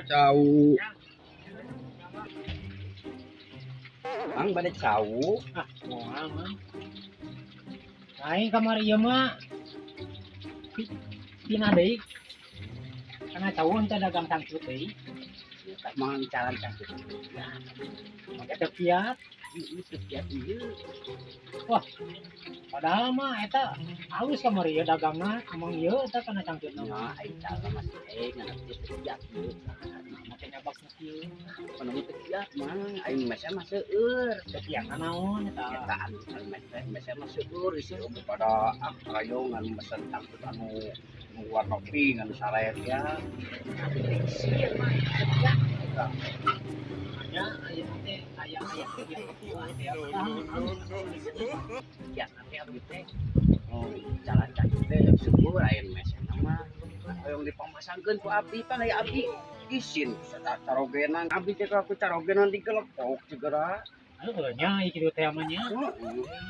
Jauh. Mang bade jauh. Ah, moal mah. Lain kamar ieu mah tina deui. Kana cawon teh dagang tangkut deui. Tak mang jalan cangkut. Make teu kiat. Itu tiap ieu. Wah, padahal mah eta halus kamar ieu dagangna, amang ieu eta kana tangkutna. Nah, aing jalan masih ngana tiap ieu. Make nyabak kieu. Panu tiap mang aing masa seueur. Teu kiat naon eta. Eta anu masa seueur isi pada rayongan mesen tangkut anu warna pink anu saret ya. Sieun mah eta. Aya aya teh aya Ya nanti abdi teh jalan kaki teh subur ayeuna masa mah hoyong dipamasangkeun ku abdi pan aya abdi isin carogenan abdi teh ku carogenan digelepok segera. Heuh nya ieu kitu teh mah nya.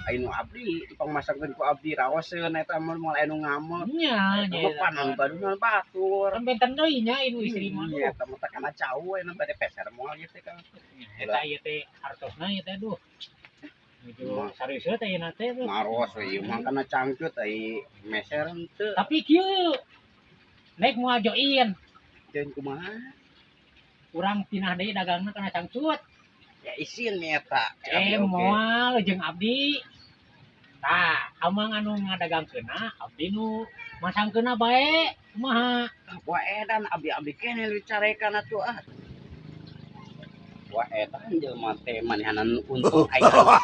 Anu abdi dipamasangkeun ku abdi raoseun eta mah moal anu ngame. Nya nya. Panon badunan batur. Kan benten deui nya ieu istri mah. Iya, eta mah kana cau anu bade peser moal ieu teh kan. Eta ieu teh hartosna ieu teh duh. Itu serius teh ieu teh duh. Maros we ieu mah kana cangcut ai meser henteu. Tapi kieu naik moal join. Jeung kumaha? Urang pinah deui dagangna kana cangcut. Ya isin eta. Moal jeung abdi. Tah, amang anu ngadagangkeunna abdi nu masangkeunna bae. Kumaha? Wah edan abdi-abdi keneh dicarekan atuh ah. Wah edan jelema teh manehanan untuk aing atuh.